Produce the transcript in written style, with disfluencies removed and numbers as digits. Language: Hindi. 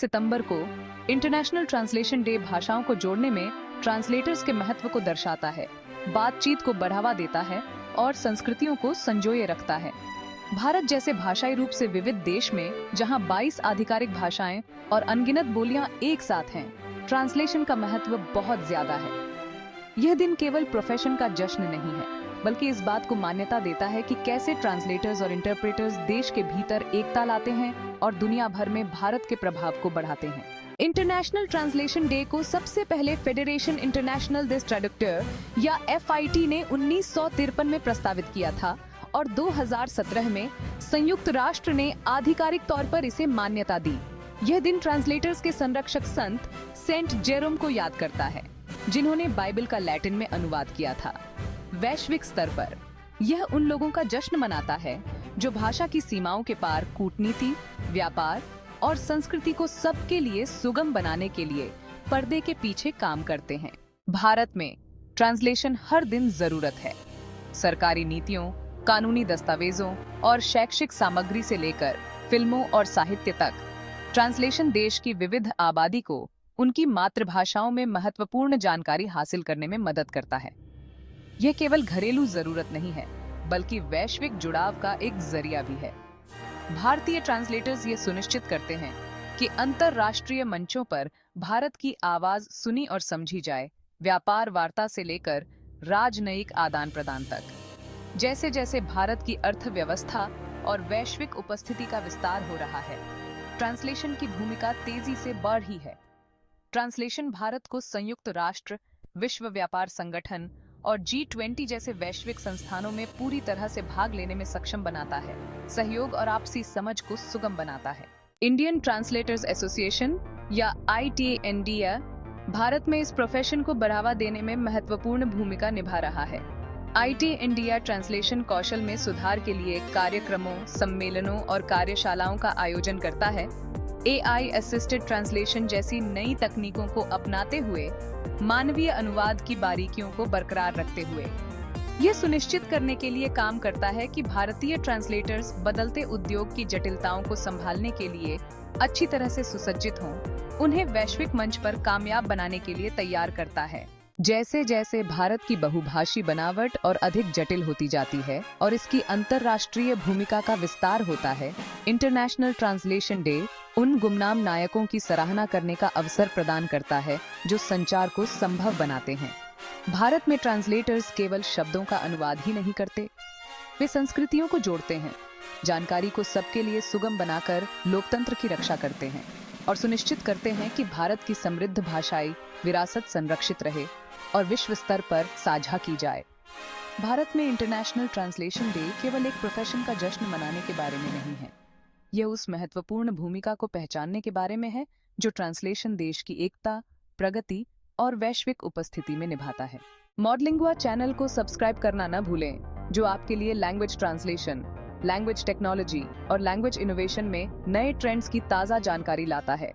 सितंबर को इंटरनेशनल ट्रांसलेशन डे भाषाओं को जोड़ने में ट्रांसलेटर्स के महत्व को दर्शाता है, बातचीत को बढ़ावा देता है और संस्कृतियों को संजोए रखता है। भारत जैसे भाषाई रूप से विविध देश में, जहां 22 आधिकारिक भाषाएं और अनगिनत बोलियां एक साथ हैं, ट्रांसलेशन का महत्व बहुत ज्यादा है। यह दिन केवल प्रोफेशन का जश्न नहीं है, बल्कि इस बात को मान्यता देता है कि कैसे ट्रांसलेटर्स और इंटरप्रेटर्स देश के भीतर एकता लाते हैं और दुनिया भर में भारत के प्रभाव को बढ़ाते हैं। इंटरनेशनल ट्रांसलेशन डे को सबसे पहले फेडरेशन इंटरनेशनल दिस ट्रेडक्टर या FIT ने 1953 में प्रस्तावित किया था और 2017 में संयुक्त राष्ट्र ने आधिकारिक तौर पर इसे मान्यता दी। यह दिन ट्रांसलेटर्स के संरक्षक संत सेंट जेरोम को याद करता है, जिन्होंने बाइबल का लैटिन में अनुवाद किया था। वैश्विक स्तर पर यह उन लोगों का जश्न मनाता है जो भाषा की सीमाओं के पार कूटनीति, व्यापार और संस्कृति को सबके लिए सुगम बनाने के लिए पर्दे के पीछे काम करते हैं। भारत में ट्रांसलेशन हर दिन जरूरत है। सरकारी नीतियों, कानूनी दस्तावेजों और शैक्षिक सामग्री से लेकर फिल्मों और साहित्य तक, ट्रांसलेशन देश की विविध आबादी को उनकी मातृभाषाओं में महत्वपूर्ण जानकारी हासिल करने में मदद करता है। यह केवल घरेलू जरूरत नहीं है, बल्कि वैश्विक जुड़ाव का एक जरिया भी है। भारतीय ट्रांसलेटर्स ये सुनिश्चित करते हैं कि अंतरराष्ट्रीय मंचों पर भारत की आवाज सुनी और समझी जाए, व्यापार वार्ता से लेकर राजनयिक आदान प्रदान तक। जैसे जैसे भारत की अर्थव्यवस्था और वैश्विक उपस्थिति का विस्तार हो रहा है, ट्रांसलेशन की भूमिका तेजी से बढ़ रही है। ट्रांसलेशन भारत को संयुक्त राष्ट्र, विश्व व्यापार संगठन और G20 जैसे वैश्विक संस्थानों में पूरी तरह से भाग लेने में सक्षम बनाता है, सहयोग और आपसी समझ को सुगम बनाता है। इंडियन ट्रांसलेटर्स एसोसिएशन या ITA इंडिया भारत में इस प्रोफेशन को बढ़ावा देने में महत्वपूर्ण भूमिका निभा रहा है। ITA इंडिया ट्रांसलेशन कौशल में सुधार के लिए कार्यक्रमों, सम्मेलनों और कार्यशालाओं का आयोजन करता है। AI असिस्टेड ट्रांसलेशन जैसी नई तकनीकों को अपनाते हुए मानवीय अनुवाद की बारीकियों को बरकरार रखते हुए यह सुनिश्चित करने के लिए काम करता है कि भारतीय ट्रांसलेटर्स बदलते उद्योग की जटिलताओं को संभालने के लिए अच्छी तरह से सुसज्जित हों, उन्हें वैश्विक मंच पर कामयाब बनाने के लिए तैयार करता है। जैसे जैसे भारत की बहुभाषी बनावट और अधिक जटिल होती जाती है और इसकी अंतर्राष्ट्रीय भूमिका का विस्तार होता है, इंटरनेशनल ट्रांसलेशन डे उन गुमनाम नायकों की सराहना करने का अवसर प्रदान करता है जो संचार को संभव बनाते हैं। भारत में ट्रांसलेटर्स केवल शब्दों का अनुवाद ही नहीं करते, वे संस्कृतियों को जोड़ते हैं, जानकारी को सबके लिए सुगम बनाकर लोकतंत्र की रक्षा करते हैं और सुनिश्चित करते हैं कि भारत की समृद्ध भाषाई विरासत संरक्षित रहे और विश्व स्तर पर साझा की जाए। भारत में इंटरनेशनल ट्रांसलेशन डे केवल एक प्रोफेशन का जश्न मनाने के बारे में नहीं है, यह उस महत्वपूर्ण भूमिका को पहचानने के बारे में है जो ट्रांसलेशन देश की एकता, प्रगति और वैश्विक उपस्थिति में निभाता है। मॉडलिंगुआ चैनल को सब्सक्राइब करना न भूलें, जो आपके लिए लैंग्वेज ट्रांसलेशन, लैंग्वेज टेक्नोलॉजी और लैंग्वेज इनोवेशन में नए ट्रेंड्स की ताज़ा जानकारी लाता है।